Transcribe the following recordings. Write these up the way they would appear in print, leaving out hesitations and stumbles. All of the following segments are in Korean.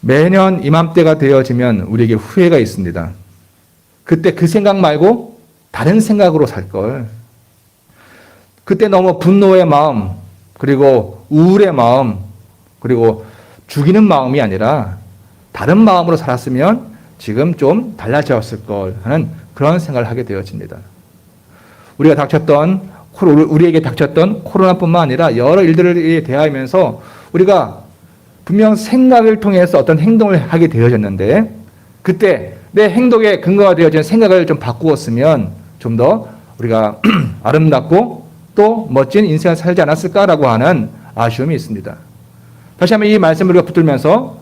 매년 이맘때가 되어지면 우리에게 후회가 있습니다. 그때 그 생각 말고 다른 생각으로 살 걸. 그때 너무 분노의 마음, 그리고 우울의 마음, 그리고 죽이는 마음이 아니라 다른 마음으로 살았으면 지금 좀 달라졌을 걸 하는 그런 생각을 하게 되어집니다. 우리에게 닥쳤던 코로나뿐만 아니라 여러 일들에 대하면서 우리가 분명 생각을 통해서 어떤 행동을 하게 되어졌는데, 그때 내 행동의 근거가 되어진 생각을 좀 바꾸었으면 좀 더 우리가 아름답고 또 멋진 인생을 살지 않았을까라고 하는 아쉬움이 있습니다. 다시 한번 이 말씀을 우리가 붙들면서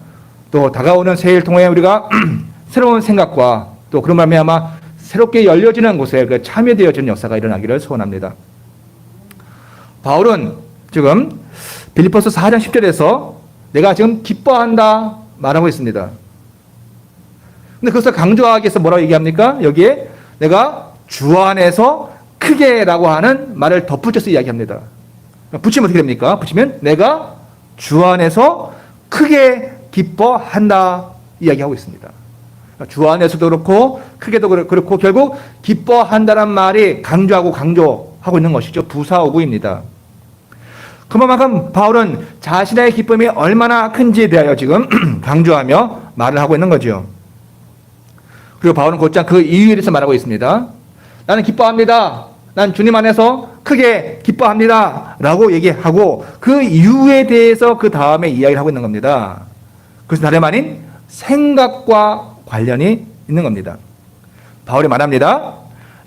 또 다가오는 새해를 통해 우리가 새로운 생각과 또 그런 말미암아 새롭게 열려지는 곳에 그 참여되어지는 역사가 일어나기를 소원합니다. 바울은 지금 빌립보서 4장 10절에서 내가 지금 기뻐한다 말하고 있습니다. 근데 그것을 강조하기 위해서 뭐라고 얘기합니까? 여기에 내가 주 안에서 크게라고 하는 말을 덧붙여서 이야기합니다. 붙이면 어떻게 됩니까? 붙이면 내가 주 안에서 크게 기뻐한다 이야기하고 있습니다. 주 안에서도 그렇고 크게도 그렇고 결국 기뻐한다는 말이 강조하고 있는 것이죠. 부사어구입니다. 그만큼 바울은 자신의 기쁨이 얼마나 큰지에 대하여 지금 강조하며 말을 하고 있는 거죠. 그리고 바울은 곧장 그 이유에 대해서 말하고 있습니다. 나는 기뻐합니다. 난 주님 안에서 크게 기뻐합니다. 라고 얘기하고 그 이유에 대해서 그 다음에 이야기를 하고 있는 겁니다. 그것은 다름 아닌 생각과 관련이 있는 겁니다. 바울이 말합니다.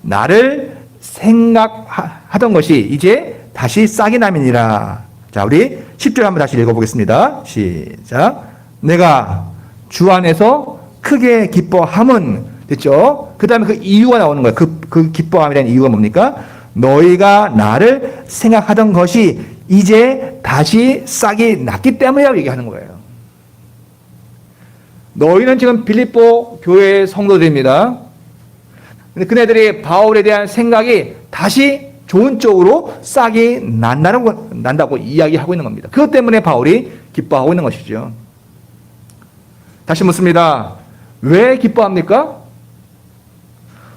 나를 생각하던 것이 이제 다시 싹이 남이니라. 자, 우리 10절 한번 다시 읽어보겠습니다. 시작. 내가 주 안에서 크게 기뻐함은 됐죠? 그 다음에 그 이유가 나오는 거예요. 그 기뻐함이라는 이유가 뭡니까? 너희가 나를 생각하던 것이 이제 다시 싹이 났기 때문이라고 얘기하는 거예요. 너희는 지금 빌립보 교회의 성도들입니다. 근데 그네들이 바울에 대한 생각이 다시 좋은 쪽으로 싹이 난다고 이야기하고 있는 겁니다. 그것 때문에 바울이 기뻐하고 있는 것이죠. 다시 묻습니다. 왜 기뻐합니까?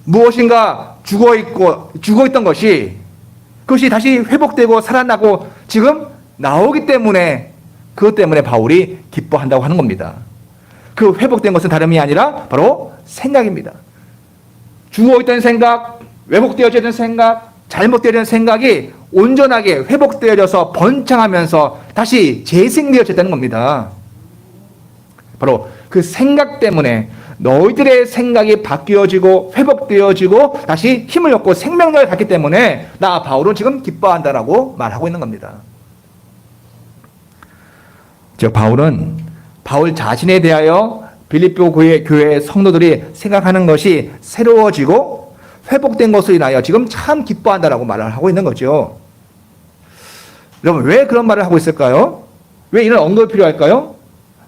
무엇인가 죽어있던 것이 그것이 다시 회복되고 살아나고 지금 나오기 때문에 그것 때문에 바울이 기뻐한다고 하는 겁니다. 그 회복된 것은 다름이 아니라 바로 생각입니다. 죽어있던 생각, 왜곡되어지는 생각, 잘못되어진 생각이 온전하게 회복되어져서 번창하면서 다시 재생되어졌다는 겁니다. 바로 그 생각 때문에 너희들의 생각이 바뀌어지고 회복되어지고 다시 힘을 얻고 생명력을 갖기 때문에 나 바울은 지금 기뻐한다라고 말하고 있는 겁니다. 바울 자신에 대하여 빌립보 교회 성도들이 생각하는 것이 새로워지고 회복된 것으로 인하여 지금 참 기뻐한다라고 말을 하고 있는 거죠. 여러분, 왜 그런 말을 하고 있을까요? 왜 이런 언급이 필요할까요?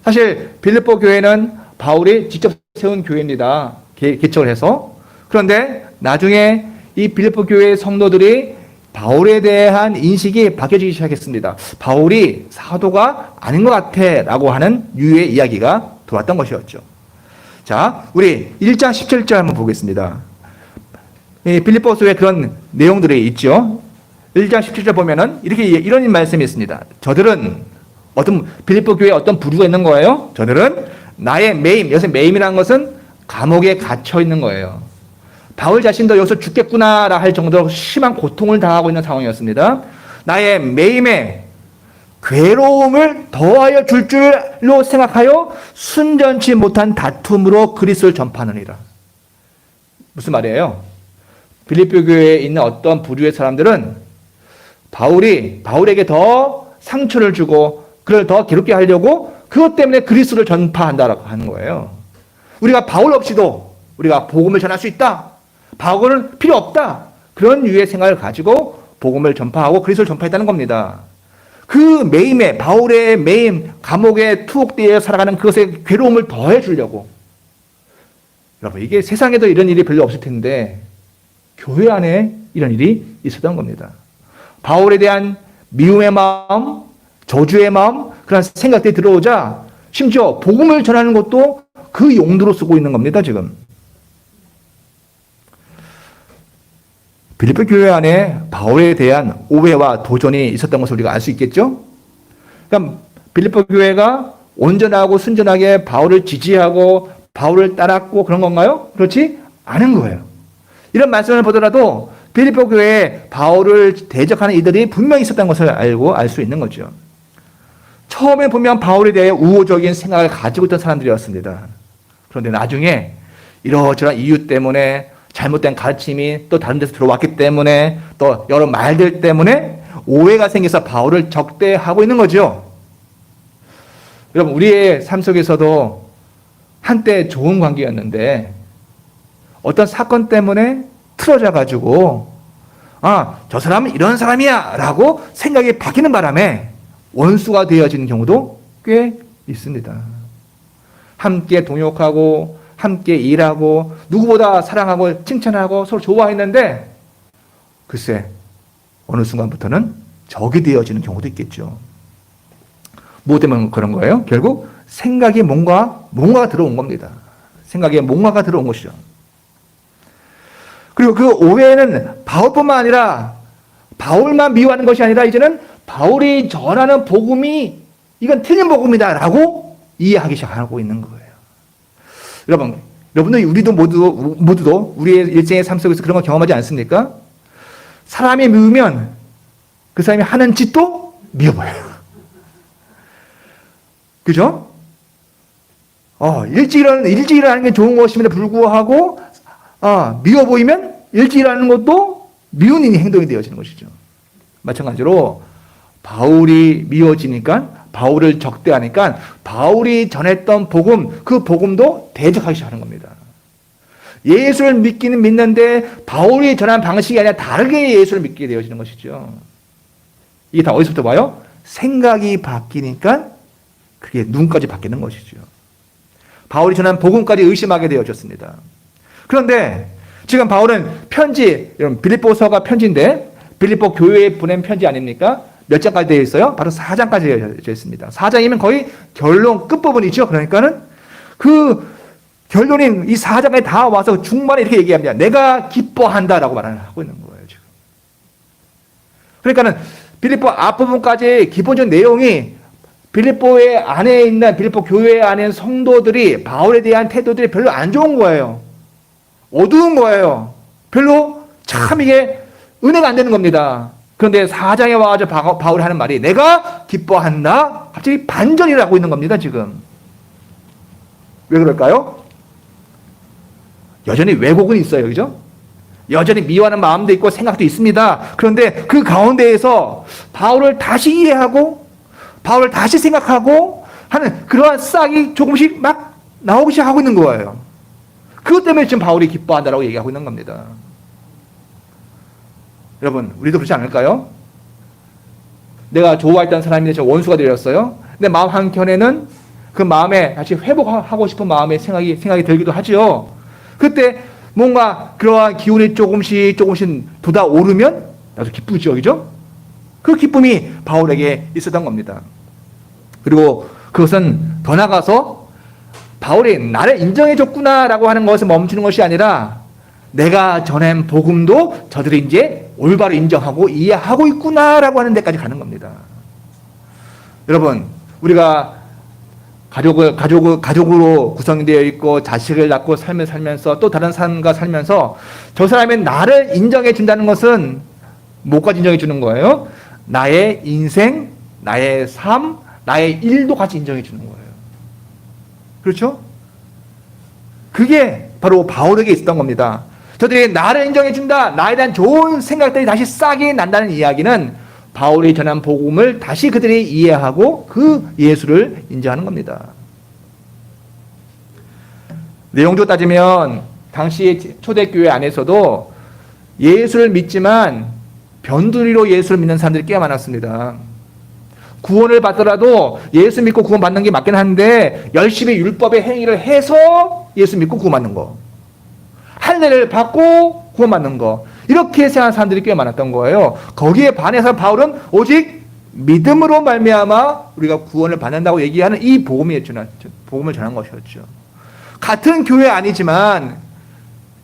사실 빌립보 교회는 바울이 직접 세운 교회입니다. 개척을 해서. 그런데 나중에 이 빌립보 교회의 성도들이 바울에 대한 인식이 바뀌어지기 시작했습니다. 바울이 사도가 아닌 것 같아 라고 하는 유의 이야기가 들어왔던 것이었죠. 자, 우리 1장 17절 한번 보겠습니다. 빌립보서에 그런 내용들이 있죠. 1장 17절 보면은 이런 말씀이 있습니다. 저들은 빌립보 교회에 어떤 부류가 있는 거예요? 저들은 나의 매임, 여기서 매임이라는 것은 감옥에 갇혀 있는 거예요. 바울 자신도 여기서 죽겠구나라 할 정도로 심한 고통을 당하고 있는 상황이었습니다. 나의 매임에 괴로움을 더하여 줄 줄로 생각하여 순전치 못한 다툼으로 그리스도를 전파하느니라. 무슨 말이에요? 빌립보 교회에 있는 어떤 부류의 사람들은 바울에게 더 상처를 주고 그를 더 괴롭게 하려고 그것 때문에 그리스도를 전파한다라고 하는 거예요. 우리가 바울 없이도 우리가 복음을 전할 수 있다. 바울은 필요 없다. 그런 유의 생각을 가지고 복음을 전파하고 그리스도를 전파했다는 겁니다. 그 매임에 바울의 매임, 감옥에 투옥되어 살아가는 그것에 괴로움을 더해 주려고. 여러분, 이게 세상에도 이런 일이 별로 없을 텐데 교회 안에 이런 일이 있었던 겁니다. 바울에 대한 미움의 마음, 저주의 마음, 그런 생각들이 들어오자 심지어 복음을 전하는 것도 그 용도로 쓰고 있는 겁니다, 지금. 빌립보 교회 안에 바울에 대한 오해와 도전이 있었던 것을 우리가 알 수 있겠죠? 그러니까 빌립보 교회가 온전하고 순전하게 바울을 지지하고 바울을 따랐고 그런 건가요? 그렇지 않은 거예요. 이런 말씀을 보더라도 빌립보 교회에 바울을 대적하는 이들이 분명히 있었다는 것을 알고 알 수 있는 거죠. 처음에 보면 바울에 대해 우호적인 생각을 가지고 있던 사람들이었습니다. 그런데 나중에 이러저러한 이유 때문에 잘못된 가르침이 또 다른 데서 들어왔기 때문에 또 여러 말들 때문에 오해가 생겨서 바울을 적대하고 있는 거죠. 여러분, 우리의 삶 속에서도 한때 좋은 관계였는데 어떤 사건 때문에 틀어져 가지고 저 사람은 이런 사람이야 라고 생각이 바뀌는 바람에 원수가 되어지는 경우도 꽤 있습니다. 함께 동역하고 함께 일하고 누구보다 사랑하고 칭찬하고 서로 좋아했는데 글쎄 어느 순간부터는 적이 되어지는 경우도 있겠죠. 무엇 때문에 그런 거예요? 결국 생각에 뭔가가 들어온 겁니다. 생각에 뭔가가 들어온 것이죠. 그리고 그 오해는 바울뿐만 아니라 바울만 미워하는 것이 아니라 이제는 바울이 전하는 복음이 이건 틀린 복음이다라고 이해하기 시작하고 있는 거예요. 여러분들 우리도 모두도 우리의 일생의 삶 속에서 그런 거 경험하지 않습니까? 사람이 미우면 그 사람이 하는 짓도 미워보여요. 그죠? 일찍 일어나는 게 좋은 것임에도 불구하고 미워 보이면 일찍 일어나는 것도 미운 행동이 되어지는 것이죠. 마찬가지로 바울이 미워지니까 바울을 적대하니까 바울이 전했던 복음, 그 복음도 대적하기 시작하는 겁니다. 예수를 믿기는 믿는데 바울이 전한 방식이 아니라 다르게 예수를 믿게 되어지는 것이죠. 이게 다 어디서부터 와요? 생각이 바뀌니까 그게 눈까지 바뀌는 것이죠. 바울이 전한 복음까지 의심하게 되어졌습니다. 그런데 지금 바울은 여러분 빌립보서가 편지인데 빌립보 교회에 보낸 편지 아닙니까? 몇 장까지 되어 있어요? 바로 4장까지 되어 있습니다. 4장이면 거의 결론 끝부분이죠. 그러니까는 그 결론인 이 4장에 다 와서 중반에 이렇게 얘기합니다. 내가 기뻐한다라고 말하고 있는 거예요, 지금. 그러니까는 빌립보 앞부분까지 기본적인 내용이 빌립보의 안에 있는 빌립보 교회 안에 있는 성도들이 바울에 대한 태도들이 별로 안 좋은 거예요. 어두운 거예요. 별로 참 이게 은혜가 안 되는 겁니다. 그런데 4장에 와가지고 바울이 하는 말이 내가 기뻐한다? 갑자기 반전이 나고 있는 겁니다, 지금. 왜 그럴까요? 여전히 왜곡은 있어요, 그죠? 여전히 미워하는 마음도 있고 생각도 있습니다. 그런데 그 가운데에서 바울을 다시 이해하고 바울을 다시 생각하고 하는 그러한 싹이 조금씩 막 나오기 시작하고 있는 거예요. 그것 때문에 지금 바울이 기뻐한다라고 얘기하고 있는 겁니다. 여러분, 우리도 그렇지 않을까요? 내가 좋아했던 사람이 지금 원수가 되었어요. 내 마음 한켠에는 그 마음에 다시 회복하고 싶은 마음의 생각이 들기도 하죠. 그때 뭔가 그러한 기운이 조금씩 돋아오르면 나도 기쁘죠, 그죠? 그 기쁨이 바울에게 있었던 겁니다. 그리고 그것은 더 나아가서 바울이 나를 인정해줬구나라고 하는 것을 멈추는 것이 아니라 내가 전한 복음도 저들이 이제 올바로 인정하고 이해하고 있구나라고 하는 데까지 가는 겁니다. 여러분, 우리가 가족으로 구성되어 있고 자식을 낳고 삶을 살면서 또 다른 사람과 살면서 저 사람이 나를 인정해 준다는 것은 뭐까지 인정해 주는 거예요? 나의 인생, 나의 삶, 나의 일도 같이 인정해 주는 거예요. 그렇죠? 그게 바로 바울에게 있었던 겁니다. 저들이 나를 인정해 준다, 나에 대한 좋은 생각들이 다시 싹이 난다는 이야기는 바울이 전한 복음을 다시 그들이 이해하고 그 예수를 인정하는 겁니다. 내용적으로 따지면 당시 초대교회 안에서도 예수를 믿지만 변두리로 예수를 믿는 사람들이 꽤 많았습니다. 구원을 받더라도 예수 믿고 구원 받는 게 맞긴 한데 열심히 율법의 행위를 해서 예수 믿고 구원 받는 거, 할례를 받고 구원 받는 거, 이렇게 생각하는 사람들이 꽤 많았던 거예요. 거기에 반해서 바울은 오직 믿음으로 말미암아 우리가 구원을 받는다고 얘기하는 이 복음을 전한 것이었죠. 같은 교회 아니지만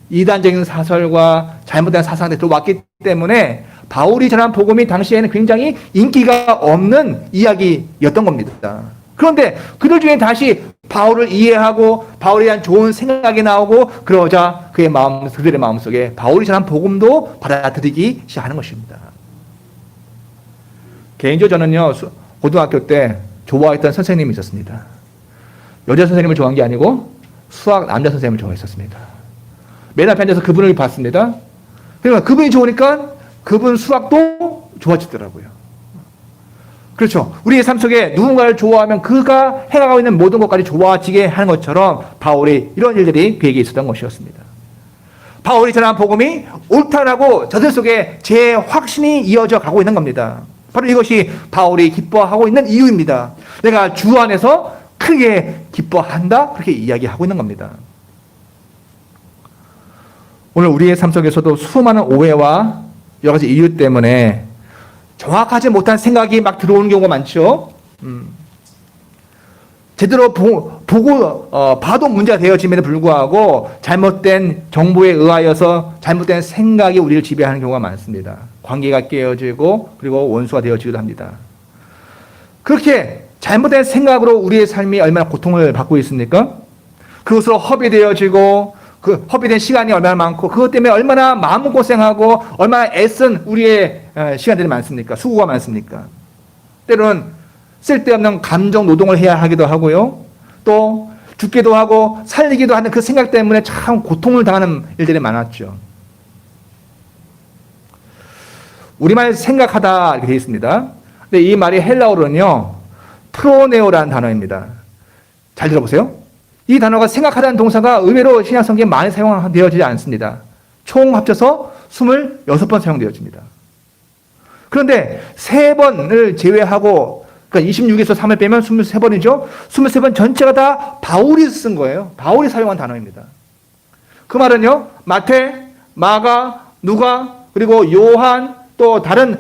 이단적인 사설과 잘못된 사상들이 들어왔기 때문에 바울이 전한 복음이 당시에는 굉장히 인기가 없는 이야기였던 겁니다. 그런데 그들 중에 다시 바울을 이해하고 바울에 대한 좋은 생각이 나오고 그러자 그들의 마음속에 바울이 전한 복음도 받아들이기 시작하는 것입니다. 개인적으로 저는요, 고등학교 때 좋아했던 선생님이 있었습니다. 여자 선생님을 좋아한 게 아니고 수학 남자 선생님을 좋아했었습니다. 맨 앞에 앉아서 그분을 봤습니다. 그러니까 그분이 좋으니까 그분 수학도 좋아지더라고요. 그렇죠. 우리의 삶 속에 누군가를 좋아하면 그가 해가고 있는 모든 것까지 좋아지게 하는 것처럼 바울이 이런 일들이 그에게 있었던 것이었습니다. 바울이 전한 복음이 옳다라고 저들 속에 제 확신이 이어져 가고 있는 겁니다. 바로 이것이 바울이 기뻐하고 있는 이유입니다. 내가 주 안에서 크게 기뻐한다, 그렇게 이야기하고 있는 겁니다. 오늘 우리의 삶 속에서도 수많은 오해와 여러 가지 이유 때문에 정확하지 못한 생각이 막 들어오는 경우가 많죠. 제대로 봐도 문제가 되어짐에도 불구하고 잘못된 정보에 의하여서 잘못된 생각이 우리를 지배하는 경우가 많습니다. 관계가 깨어지고 그리고 원수가 되어지기도 합니다. 그렇게 잘못된 생각으로 우리의 삶이 얼마나 고통을 받고 있습니까? 그것으로 허비되어지고 그 허비된 시간이 얼마나 많고 그것 때문에 얼마나 마음고생하고 얼마나 애쓴 우리의 시간들이 많습니까? 수고가 많습니까? 때로는 쓸데없는 감정 노동을 해야 하기도 하고요. 또 죽기도 하고 살리기도 하는 그 생각 때문에 참 고통을 당하는 일들이 많았죠. 우리말 생각하다 이렇게 되어 있습니다. 근데 이 말이 헬라어로는요, 프로네오라는 단어입니다. 잘 들어보세요. 이 단어가 생각하다는 동사가 의외로 신약 성경에 많이 사용되어지지 않습니다. 총 합쳐서 26번 사용되어집니다. 그런데 3번을 제외하고, 그러니까 26에서 3을 빼면 23번이죠. 23번 전체가 다 바울이 쓴 거예요. 바울이 사용한 단어입니다. 그 말은요, 마태, 마가, 누가, 그리고 요한, 또 다른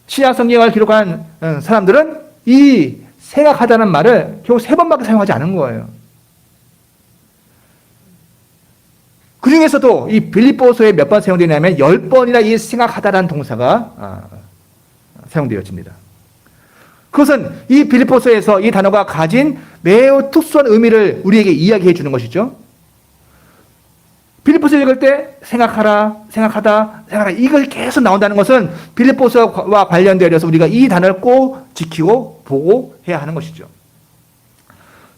신약 성경을 기록한 사람들은 이 생각하다는 말을 겨우 3번밖에 사용하지 않은 거예요. 그 중에서도 이 빌립보서에 몇 번 사용되냐면 10번이나 이 생각하다라는 동사가 사용되어집니다. 그것은 이 빌립보서에서 이 단어가 가진 매우 특수한 의미를 우리에게 이야기해 주는 것이죠. 빌립보서 읽을 때 생각하다, 이걸 계속 나온다는 것은 빌립보서와 관련되어서 우리가 이 단어를 꼭 지키고 보고 해야 하는 것이죠.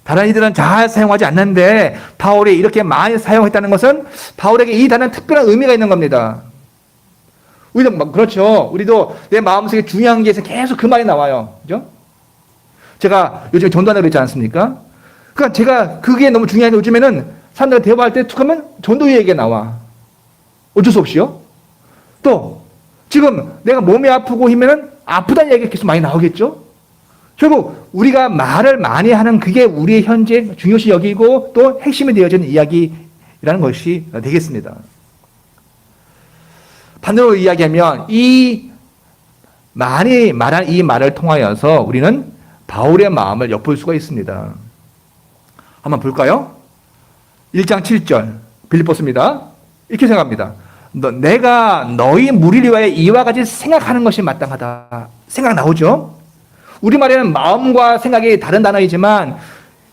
다른 이들은 잘 사용하지 않는데 바울이 이렇게 많이 사용했다는 것은 바울에게 이 단어는 특별한 의미가 있는 겁니다. 우리도 그렇죠. 우리도 내 마음속에 중요한 게 있으면 계속 그 말이 나와요. 그죠? 제가 요즘에 전도하려고 그랬지 않습니까? 그러니까 제가 그게 너무 중요한데 요즘에는 사람들과 대화할 때 툭 하면 전도 얘기가 나와. 어쩔 수 없이요. 또 지금 내가 몸이 아프고 하면은 아프다는 얘기가 계속 많이 나오겠죠. 결국 우리가 말을 많이 하는 그게 우리의 현재 중요시 여기고 또 핵심이 되어지는 이야기라는 것이 되겠습니다. 반대로 이야기하면 이 많이 말한 이 말을 통하여서 우리는 바울의 마음을 엿볼 수가 있습니다. 한번 볼까요? 1장 7절 빌립보서입니다. 이렇게 생각합니다. 내가 너희 무리를 위하여 이와 같이 생각하는 것이 마땅하다. 생각 나오죠? 우리말에는 마음과 생각이 다른 단어이지만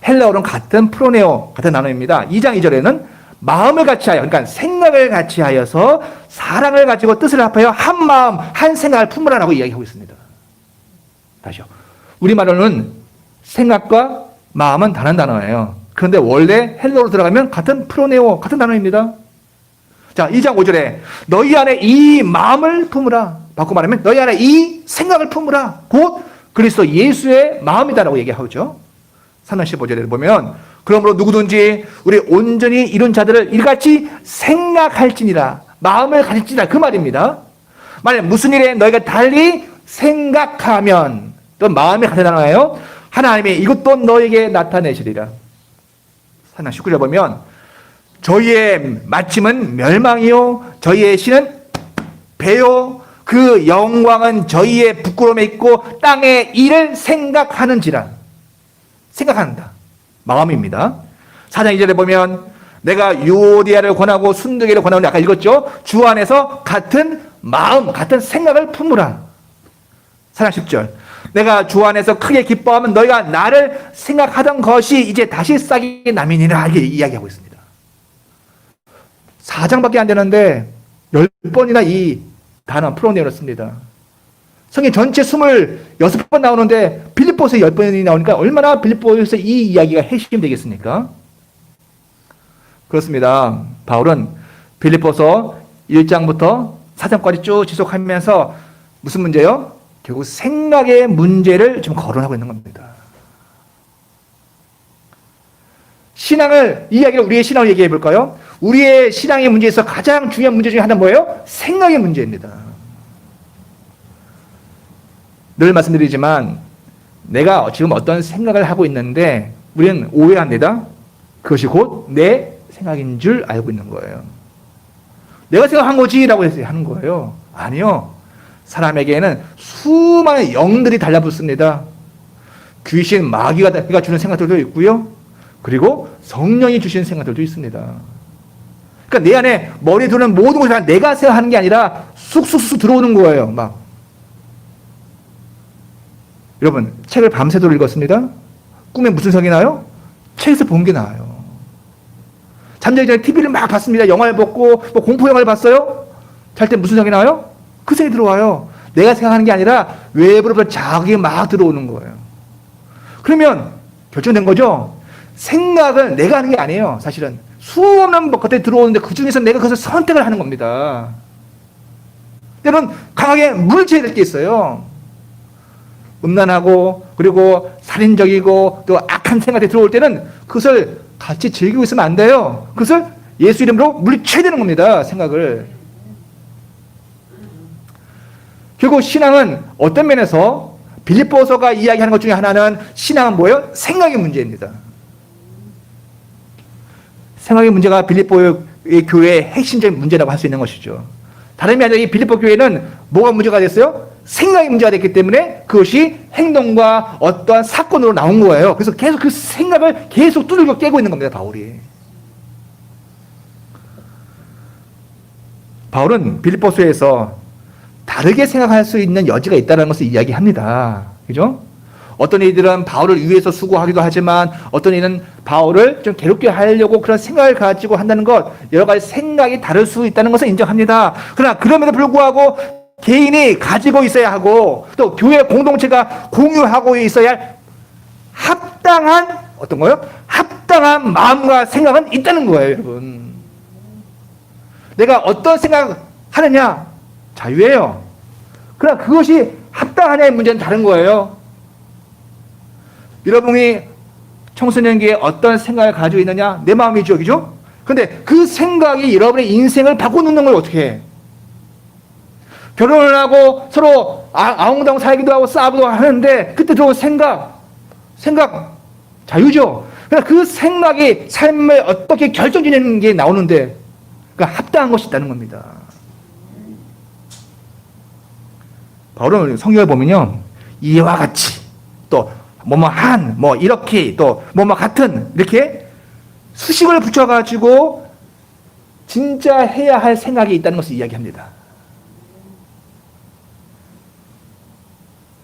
헬라어로는 같은 프로네오 같은 단어입니다. 2장 2절에는 마음을 같이 하여, 그러니까 생각을 같이 하여서 사랑을 가지고 뜻을 합하여 한 마음 한 생각을 품으라라고 이야기하고 있습니다. 다시요. 우리말로는 생각과 마음은 다른 단어예요. 그런데 원래 헬라어로 들어가면 같은 프로네오 같은 단어입니다. 자, 2장 5절에 너희 안에 이 마음을 품으라. 바꿔 말하면 너희 안에 이 생각을 품으라. 곧 그리스도 예수의 마음이다라고 얘기하죠. 3장 15절에 보면 그러므로 누구든지 우리 온전히 이룬 자들을 이같이 생각할지니라. 마음을 가질지니라. 그 말입니다. 만약 무슨 일에 너희가 달리 생각하면 또 마음이 같은 단어예요. 하나님이 이것도 너에게 나타내시리라. 3장 19절 보면 저희의 마침은 멸망이요 저희의 신은 배요 그 영광은 저희의 부끄러움에 있고 땅의 일을 생각하는지라. 생각한다. 마음입니다. 4장 2절에 보면 내가 유오디아를 권하고 순두개를 권하고 아까 읽었죠. 주 안에서 같은 마음, 같은 생각을 품으라. 4장 10절 내가 주 안에서 크게 기뻐하면 너희가 나를 생각하던 것이 이제 다시 싹이 남이니라. 이렇게 이야기하고 있습니다. 4장밖에 안 되는데 10번이나 이 단어 풀어내렸습니다. 성경 전체 26번 나오는데 빌립보서에 10번이 나오니까 얼마나 빌립보에서 이 이야기가 핵심이 되겠습니까? 그렇습니다. 바울은 빌립보서 1장부터 4장까지 쭉 지속하면서 무슨 문제요? 결국 생각의 문제를 좀 거론하고 있는 겁니다. 우리의 신앙을 얘기해 볼까요? 우리의 신앙의 문제에서 가장 중요한 문제 중에 하나는 뭐예요? 생각의 문제입니다. 늘 말씀드리지만 내가 지금 어떤 생각을 하고 있는데 우리는 오해합니다. 그것이 곧 내 생각인 줄 알고 있는 거예요. 내가 생각한 거지라고 해서 하는 거예요. 아니요. 사람에게는 수많은 영들이 달라붙습니다. 귀신, 마귀가 주는 생각들도 있고요. 그리고 성령이 주시는 생각들도 있습니다. 그러니까 내 안에 머리에 드는 모든 것이 다 내가 생각하는 게 아니라 쑥쑥쑥 들어오는 거예요. 막. 여러분, 책을 밤새도록 읽었습니다. 꿈에 무슨 생각이 나요? 책에서 본 게 나와요. 잠자기 전에 TV를 막 봤습니다. 영화를 보고 뭐 공포 영화를 봤어요. 잘 때 무슨 생각이 나요? 그 생각이 들어와요. 내가 생각하는 게 아니라 외부로부터 자극이 막 들어오는 거예요. 그러면 결정된 거죠. 생각은 내가 하는 게 아니에요. 사실은 수없는 것들이 들어오는데 그 중에서 내가 그것을 선택을 하는 겁니다. 때로는 강하게 물리쳐야 될 게 있어요. 음란하고 그리고 살인적이고 또 악한 생각이 들어올 때는 그것을 같이 즐기고 있으면 안 돼요. 그것을 예수 이름으로 물리쳐야 되는 겁니다. 생각을. 결국 신앙은 어떤 면에서 빌립보서가 이야기하는 것 중에 하나는 신앙은 뭐예요? 생각의 문제입니다. 생각의 문제가 빌립보의 교회의 핵심적인 문제라고 할 수 있는 것이죠. 다름이 아니라 이 빌립보 교회는 뭐가 문제가 됐어요? 생각이 문제가 됐기 때문에 그것이 행동과 어떠한 사건으로 나온 거예요. 그래서 계속 그 생각을 계속 두들겨 깨고 있는 겁니다. 바울은 빌립보서에서 다르게 생각할 수 있는 여지가 있다는 것을 이야기합니다. 그죠? 어떤 이들은 바울을 위해서 수고하기도 하지만 어떤 이는 바울을 좀 괴롭게 하려고 그런 생각을 가지고 한다는 것, 여러 가지 생각이 다를 수 있다는 것을 인정합니다. 그러나 그럼에도 불구하고 개인이 가지고 있어야 하고 또 교회 공동체가 공유하고 있어야 할 합당한 어떤 거요? 합당한 마음과 생각은 있다는 거예요, 여러분. 내가 어떤 생각을 하느냐 자유예요. 그러나 그것이 합당하냐의 문제는 다른 거예요. 여러분이 청소년기에 어떤 생각을 가지고 있느냐? 내 마음이죠, 그죠? 그런데 그 생각이 여러분의 인생을 바꿔놓는 걸 어떻게 해? 결혼을 하고 서로 아웅다웅 살기도 하고 싸우기도 하는데 그때 들어온 생각 자유죠. 그러나 그 생각이 삶을 어떻게 결정지내는 게 나오는데 그러니까 합당한 것이 있다는 겁니다. 바울은 성경을 보면요, 이와 같이 또 뭐뭐한 뭐 이렇게 또 뭐뭐 같은 이렇게 수식을 붙여가지고 진짜 해야 할 생각이 있다는 것을 이야기합니다.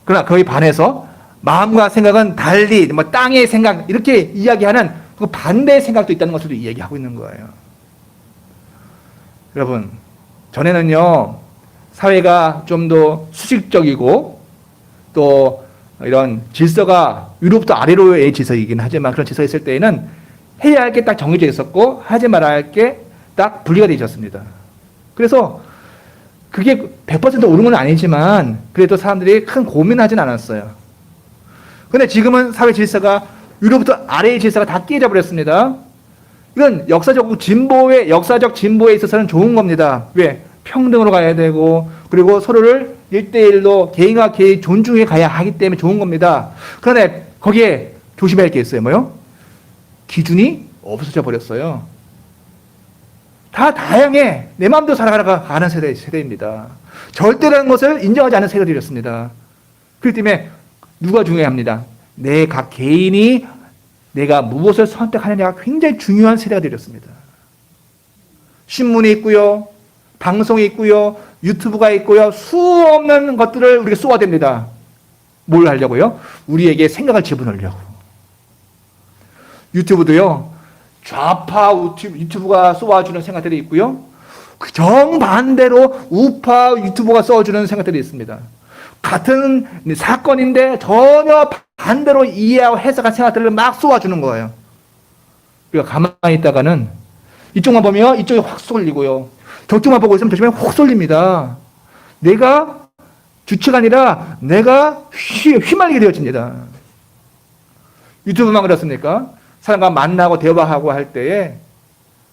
그러나 거기 반해서 마음과 생각은 달리 뭐 땅의 생각 이렇게 이야기하는 그 반대의 생각도 있다는 것을 이야기하고 있는 거예요. 여러분, 전에는요 사회가 좀 더 수직적이고 또 이런 질서가 위로부터 아래로의 질서이긴 하지만 그런 질서가 있을 때에는 해야 할 게 딱 정해져 있었고 하지 말아야 할 게 딱 분리가 되어 있었습니다. 그래서 그게 100% 옳은 건 아니지만 그래도 사람들이 큰 고민하진 않았어요. 그런데 지금은 사회 질서가 위로부터 아래의 질서가 다 깨져 버렸습니다. 이건 역사적 진보에 있어서는 좋은 겁니다. 왜? 평등으로 가야 되고 그리고 서로를 1대1로 개인과 개인 존중해 가야 하기 때문에 좋은 겁니다. 그런데 거기에 조심해야 할 게 있어요. 뭐요? 기준이 없어져 버렸어요. 다 다양해. 내 마음대로 살아가는 세대입니다. 절대라는 것을 인정하지 않는 세대들이었습니다. 그렇기 때문에 누가 중요합니다. 내 각 개인이 내가 무엇을 선택하느냐가 굉장히 중요한 세대가 되었습니다. 신문이 있고요. 방송이 있고요. 유튜브가 있고요. 수없는 것들을 우리가 쏘아댑니다. 뭘 하려고요? 우리에게 생각을 집어넣으려고. 유튜브도요. 좌파 유튜브가 쏘아주는 생각들이 있고요. 정반대로 우파 유튜브가 쏘아주는 생각들이 있습니다. 같은 사건인데 전혀 반대로 이해하고 해석한 생각들을 막 쏘아주는 거예요. 우리가 가만히 있다가는 이쪽만 보면 이쪽이 확 쏠리고요. 저쪽만 보고 있으면 저쪽에 확 쏠립니다. 내가 주체가 아니라 내가 휘말리게 되어집니다. 유튜브만 그렇습니까? 사람과 만나고 대화하고 할 때에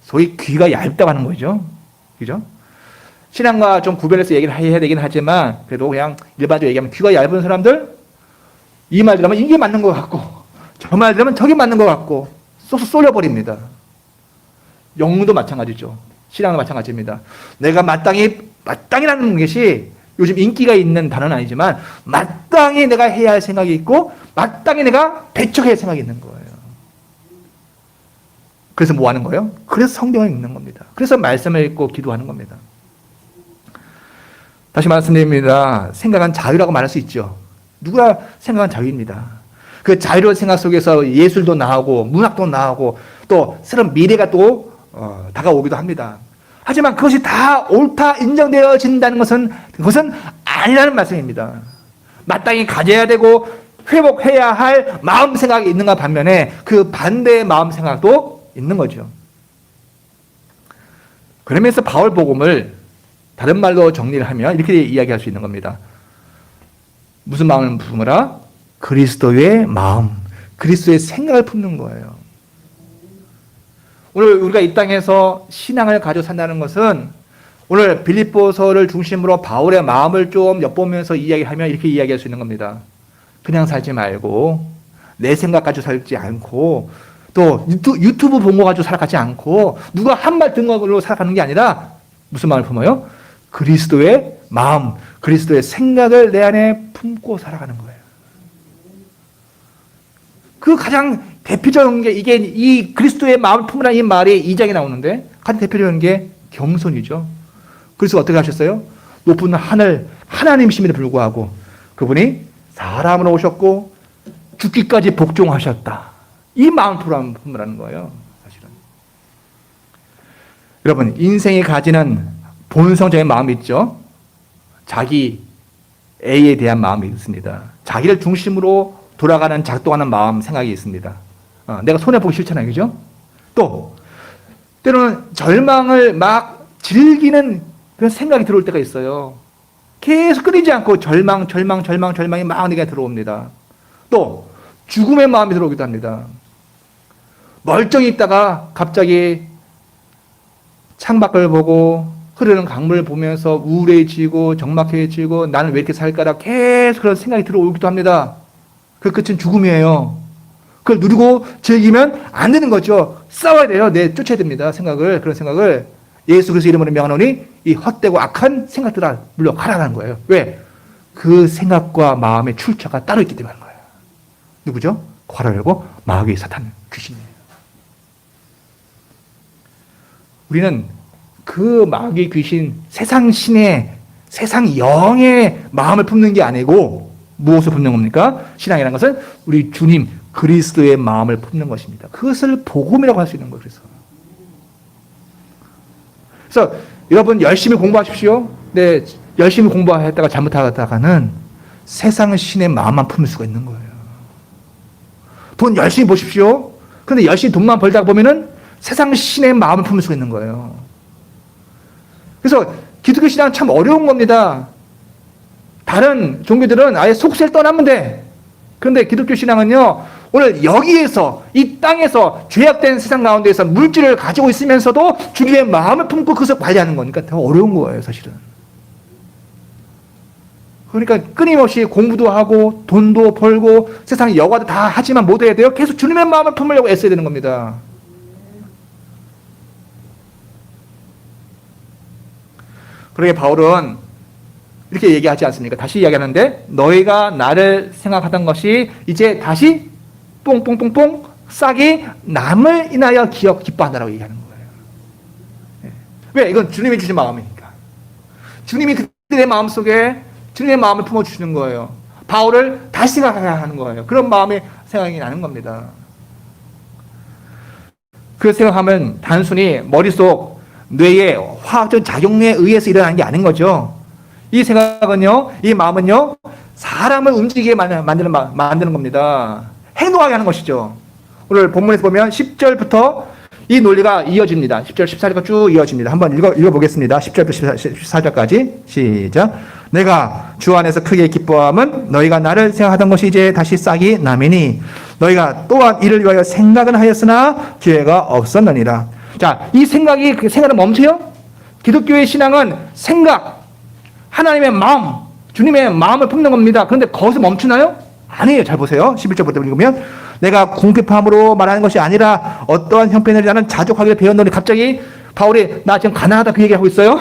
소위 귀가 얇다고 하는 거죠. 그죠? 신앙과 좀 구별해서 얘기를 해야 되긴 하지만 그래도 그냥 일반적으로 얘기하면 귀가 얇은 사람들 이 말 들으면 이게 맞는 것 같고 저 말 들으면 저게 맞는 것 같고 쏙 쏠려버립니다. 영도 마찬가지죠. 신앙도 마찬가지입니다. 내가 마땅이라는 것이 요즘 인기가 있는 단어는 아니지만 마땅히 내가 해야 할 생각이 있고 마땅히 내가 배척해야 할 생각이 있는 거예요. 그래서 뭐 하는 거예요? 그래서 성경을 읽는 겁니다. 그래서 말씀을 읽고 기도하는 겁니다. 다시 말씀드립니다. 생각은 자유라고 말할 수 있죠. 누가 생각은 자유입니다. 그 자유로운 생각 속에서 예술도 나오고 문학도 나오고 또 새로운 미래가 또 다가오기도 합니다. 하지만 그것이 다 옳다 인정되어진다는 그것은 아니라는 말씀입니다. 마땅히 가져야 되고 회복해야 할 마음 생각이 있는가 반면에 그 반대의 마음 생각도 있는 거죠. 그러면서 바울 복음을 다른 말로 정리를 하면 이렇게 이야기할 수 있는 겁니다. 무슨 마음을 품으라? 그리스도의 마음, 그리스도의 생각을 품는 거예요. 오늘 우리가 이 땅에서 신앙을 가지고 산다는 것은 오늘 빌립보서를 중심으로 바울의 마음을 좀 엿보면서 이야기하면 이렇게 이야기할 수 있는 겁니다. 그냥 살지 말고 내 생각 가지고 살지 않고 또 유튜브 본 거 가지고 살아가지 않고 누가 한 말 듣는 걸로 살아가는 게 아니라 무슨 마음을 품어요? 그리스도의 마음, 그리스도의 생각을 내 안에 품고 살아가는 거예요. 그 가장 대표적인 게 이게 이 그리스도의 마음을 품으라는 이 말이 2장에 나오는데 가장 대표적인 게 겸손이죠. 그래서 어떻게 하셨어요? 높은 하늘 하나님이심에도 불구하고 그분이 사람으로 오셨고 죽기까지 복종하셨다. 이 마음을 품으라는 거예요. 사실은. 여러분 인생이 가지는 본성적인 마음이 있죠. 자기 A에 대한 마음이 있습니다. 자기를 중심으로 돌아가는 작동하는 마음 생각이 있습니다. 내가 손해보기 싫잖아요. 그죠? 또 때로는 절망을 막 즐기는 그런 생각이 들어올 때가 있어요. 계속 끊이지 않고 절망이 막 내게 들어옵니다. 또 죽음의 마음이 들어오기도 합니다. 멀쩡히 있다가 갑자기 창밖을 보고 흐르는 강물을 보면서 우울해지고 적막해지고 나는 왜 이렇게 살까라 계속 그런 생각이 들어오기도 합니다. 그 끝은 죽음이에요. 그걸 누리고 즐기면 안 되는 거죠. 싸워야 돼요. 쫓아야 됩니다. 그런 생각을 예수 그리스도 이름으로 명하노니 이 헛되고 악한 생각들아 물러가라는 거예요. 왜? 그 생각과 마음의 출처가 따로 있기 때문에 거예요. 누구죠? 괄호 열고 마귀 사탄 귀신이에요. 우리는 그 마귀 귀신 세상 신의 세상 영의 마음을 품는 게 아니고 무엇을 품는 겁니까? 신앙이라는 것은 우리 주님 그리스도의 마음을 품는 것입니다. 그것을 복음이라고 할 수 있는 거예요. 그래서 여러분 열심히 공부하십시오. 네, 열심히 공부했다가 잘못하다가는 세상 신의 마음만 품을 수가 있는 거예요. 돈 열심히 보십시오. 그런데 열심히 돈만 벌다 보면은 세상 신의 마음을 품을 수가 있는 거예요. 그래서 기독교 신앙은 참 어려운 겁니다. 다른 종교들은 아예 속세를 떠나면 돼. 그런데 기독교 신앙은요, 오늘 여기에서, 이 땅에서 죄악된 세상 가운데에서 물질을 가지고 있으면서도 주님의 마음을 품고 그것을 관리하는 거니까 더 어려운 거예요, 사실은. 그러니까 끊임없이 공부도 하고 돈도 벌고 세상의 여가도 다 하지만 못 해야 돼요. 계속 주님의 마음을 품으려고 애써야 되는 겁니다. 그러게 바울은 이렇게 얘기하지 않습니까? 다시 이야기하는데 너희가 나를 생각하던 것이 이제 다시 뽕뽕뽕뽕 싹이 남을 인하여 기뻐한다라고 얘기하는 거예요. 왜? 이건 주님이 주신 마음이니까. 주님이 그들의 마음속에 주님의 마음을 품어주시는 거예요. 바울을 다시 생각해야 하는 거예요. 그런 마음의 생각이 나는 겁니다. 그 생각하면 단순히 머릿속 뇌의 화학적 작용에 의해서 일어나는 게 아닌 거죠. 이 생각은요, 이 마음은요, 사람을 움직이게 만드는 겁니다. 행동하게 하는 것이죠. 오늘 본문에서 보면 10절부터 이 논리가 이어집니다. 10절, 14절까지 쭉 이어집니다. 한번 읽어보겠습니다. 10절부터 14절까지. 시작. 내가 주 안에서 크게 기뻐함은 너희가 나를 생각하던 것이 이제 다시 싹이 남이니 너희가 또한 이를 위하여 생각은 하였으나 기회가 없었느니라. 자, 이 생각은 멈춰요? 기독교의 신앙은 생각, 하나님의 마음, 주님의 마음을 품는 겁니다. 그런데 거기서 멈추나요? 아니에요. 잘 보세요. 11절부터 읽으면 내가 궁핍함으로 말하는 것이 아니라 어떠한 형편을 나는 자족하기를 배웠노니 갑자기 바울이 나 지금 가난하다 그 얘기하고 있어요.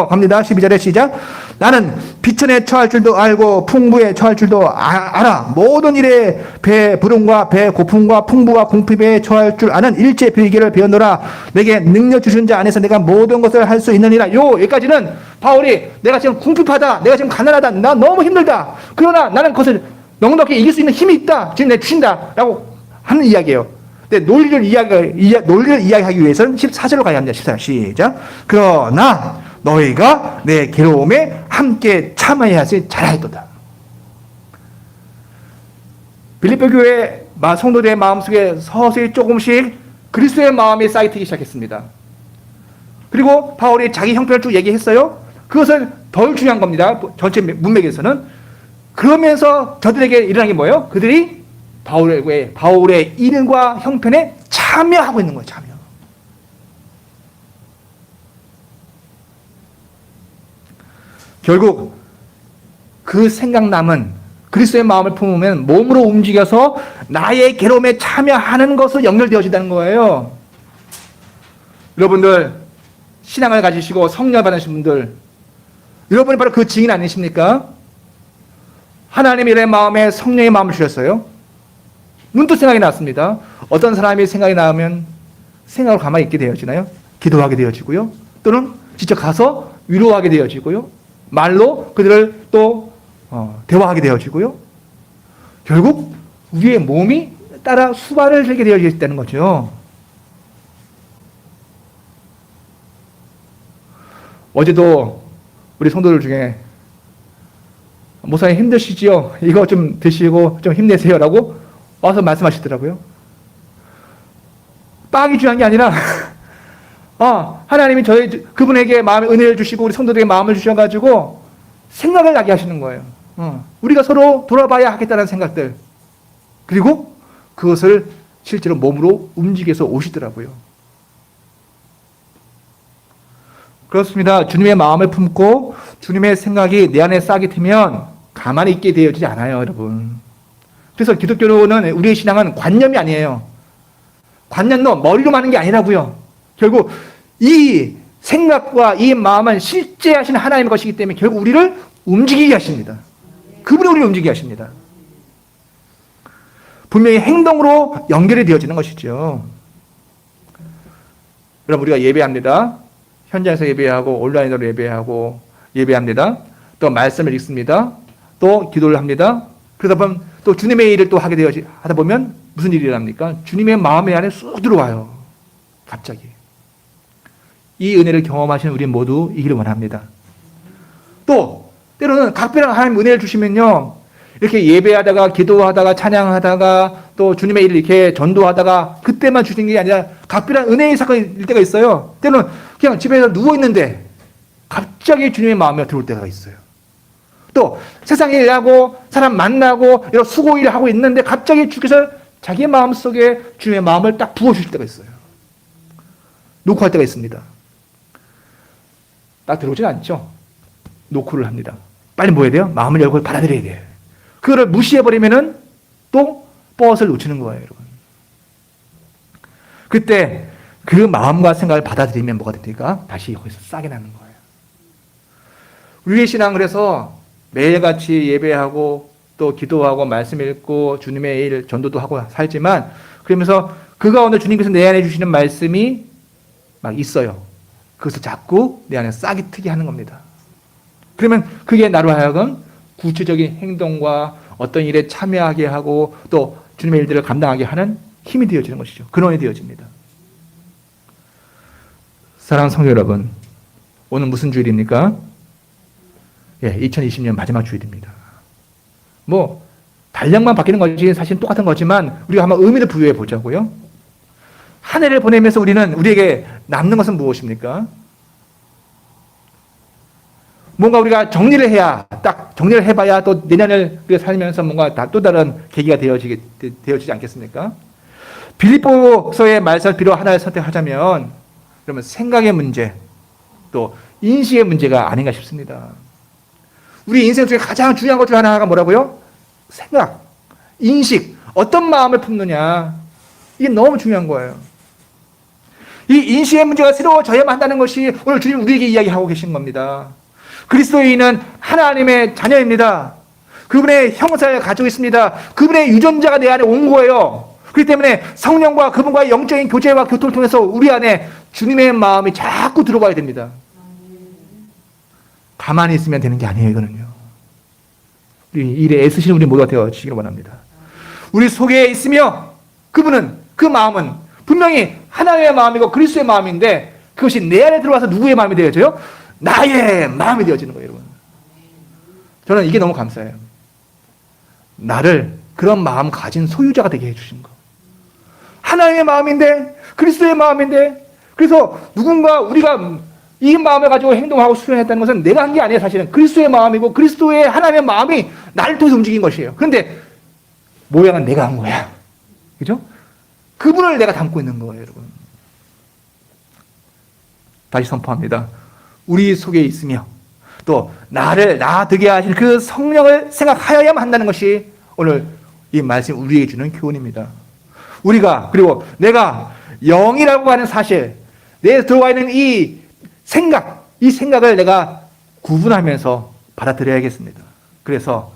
갑니다. 12절에 시작. 나는 비천에 처할 줄도 알고 풍부에 처할 줄도 알아. 모든 일에 배 부름과 배 고품과 풍부와 궁핍에 처할 줄 아는 일제 비결을 배웠노라. 내게 능력 주신 자 안에서 내가 모든 것을 할 수 있느니라. 여기까지는 바울이 내가 지금 궁핍하다. 내가 지금 가난하다. 나 너무 힘들다. 그러나 나는 그것을 넉넉히 이길 수 있는 힘이 있다. 지금 내가 주신다. 라고 하는 이야기예요. 근데 논리를 이야기하기 위해서는 14절로 가야 합니다. 14절 시작. 그러나 너희가 내 괴로움에 함께 참아야지 잘하였도다. 빌립보 교회 성도들의 마음속에 서서히 조금씩 그리스도의 마음이 쌓이기 시작했습니다. 그리고 바울이 자기 형편을 쭉 얘기했어요. 그것은 덜 중요한 겁니다. 전체 문맥에서는. 그러면서 저들에게 일어난 게 뭐예요? 그들이 바울의 일과 형편에 참여하고 있는 거예요. 참여. 결국 그 생각남은 그리스도의 마음을 품으면 몸으로 움직여서 나의 괴로움에 참여하는 것으로 연결되어진다는 거예요. 여러분들 신앙을 가지시고 성령을 받으신 분들, 여러분이 바로 그 증인 아니십니까? 하나님이 내 마음에 성령의 마음을 주셨어요. 문득 생각이 났습니다. 어떤 사람이 생각이 나면 생각을 가만히 있게 되어지나요? 기도하게 되어지고요. 또는 직접 가서 위로하게 되어지고요. 말로 그들을 또 대화하게 되어지고요. 결국 우리의 몸이 따라 수발을 들게 되어지다는 거죠. 어제도 우리 성도들 중에 목사님 힘드시지요? 이거 좀 드시고 좀 힘내세요라고 와서 말씀하시더라고요. 빵이 중요한 게 아니라 하나님이 그분에게 마음의 은혜를 주시고 우리 성도들에게 마음을 주셔가지고 생각을 나게 하시는 거예요. 우리가 서로 돌아봐야 하겠다는 생각들. 그리고 그것을 실제로 몸으로 움직여서 오시더라고요. 그렇습니다. 주님의 마음을 품고 주님의 생각이 내 안에 싹이 트면 가만히 있게 되어지지 않아요, 여러분. 그래서 기독교는 우리의 신앙은 관념이 아니에요. 관념도 머리로 하는 게 아니라고요. 결국 이 생각과 이 마음은 실제 하신 하나님의 것이기 때문에 결국 우리를 움직이게 하십니다. 그분이 우리를 움직이게 하십니다. 분명히 행동으로 연결이 되어지는 것이죠. 여러분 우리가 예배합니다. 현장에서 예배하고 온라인으로 예배하고 예배합니다. 또 말씀을 읽습니다. 또 기도를 합니다. 그러다 보면 또 주님의 일을 또 하다 보면 무슨 일이 일어납니까? 주님의 마음의 안에 쑥 들어와요. 갑자기. 이 은혜를 경험하시는 우리 모두 이기를 원합니다. 또 때로는 각별한 하나님 은혜를 주시면요. 이렇게 예배하다가 기도하다가 찬양하다가 또 주님의 일을 이렇게 전도하다가 그때만 주시는 게 아니라 각별한 은혜의 사건이 일 때가 있어요. 때로는 그냥 집에서 누워있는데 갑자기 주님의 마음에 들어올 때가 있어요. 또 세상에 일하고 사람 만나고 이런 수고 일을 하고 있는데 갑자기 주께서 자기의 마음속에 주님의 마음을 딱 부어주실 때가 있어요. 녹화할 때가 있습니다. 딱 들어오진 않죠. 노크를 합니다. 빨리 뭐 해야 돼요? 마음을 열고 받아들여야 돼요. 그거를 무시해버리면은 또 버스를 놓치는 거예요, 여러분. 그때 그 마음과 생각을 받아들이면 뭐가 됩니까? 다시 여기서 싸게 나는 거예요. 우리의 신앙 그래서 매일같이 예배하고 또 기도하고 말씀 읽고 주님의 일 전도도 하고 살지만 그러면서 그 가운데 주님께서 내 안에 주시는 말씀이 막 있어요. 그것을 자꾸 내 안에 싹이 트게 하는 겁니다. 그러면 그게 나로 하여금 구체적인 행동과 어떤 일에 참여하게 하고 또 주님의 일들을 감당하게 하는 힘이 되어지는 것이죠. 근원이 되어집니다. 사랑하는 성도 여러분, 오늘 무슨 주일입니까? 2020년 마지막 주일입니다. 뭐 달력만 바뀌는 거지 사실 똑같은 거지만 우리가 한번 의미를 부여해 보자고요. 한 해를 보내면서 우리에게 남는 것은 무엇입니까? 뭔가 우리가 정리를 해야, 딱 정리를 해봐야 또 내년을 우리가 살면서 뭔가 또 다른 계기가 되어지지 않겠습니까? 빌립보서의 말씀을 비로 하나를 선택하자면, 그러면 생각의 문제, 또 인식의 문제가 아닌가 싶습니다. 우리 인생 중에 가장 중요한 것 중 하나가 뭐라고요? 생각, 인식, 어떤 마음을 품느냐. 이게 너무 중요한 거예요. 이 인식의 문제가 새로워져야만 한다는 것이 오늘 주님 우리에게 이야기하고 계신 겁니다. 그리스도인은 하나님의 자녀입니다. 그분의 형상을 가지고 있습니다. 그분의 유전자가 내 안에 온 거예요. 그렇기 때문에 성령과 그분과의 영적인 교제와 교통을 통해서 우리 안에 주님의 마음이 자꾸 들어와야 됩니다. 가만히 있으면 되는 게 아니에요, 이거는요. 우리 일에 애쓰시는 우리 모두가 되어지기를 원합니다. 우리 속에 있으며 그분은, 그 마음은 분명히 하나님의 마음이고 그리스도의 마음인데 그것이 내 안에 들어와서 누구의 마음이 되어져요? 나의 마음이 되어지는 거예요, 여러분. 저는 이게 너무 감사해요. 나를 그런 마음 가진 소유자가 되게 해주신 거. 하나님의 마음인데, 그리스도의 마음인데, 그래서 누군가 우리가 이 마음을 가지고 행동하고 수행했다는 것은 내가 한 게 아니에요, 사실은. 그리스도의 마음이고, 그리스도의 하나님의 마음이 나를 통해서 움직인 것이에요. 그런데 모양은 내가 한 거야. 그죠? 그분을 내가 담고 있는 거예요, 여러분. 다시 선포합니다. 우리 속에 있으며 또 나를 나 되게 하신 그 성령을 생각하여야만 한다는 것이 오늘 이 말씀 우리에게 주는 교훈입니다. 우리가 그리고 내가 영이라고 하는 사실, 내에 들어와 있는 이 생각을 내가 구분하면서 받아들여야겠습니다. 그래서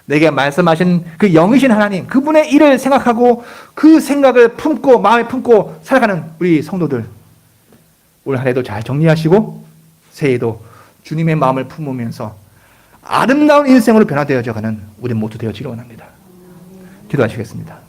내게 말씀하신 그 영이신 하나님, 그분의 일을 생각하고 그 생각을 품고 마음에 품고 살아가는 우리 성도들, 올 한 해도 잘 정리하시고 새해에도 주님의 마음을 품으면서 아름다운 인생으로 변화되어져 가는 우리 모두 되어지기 원합니다. 기도하시겠습니다.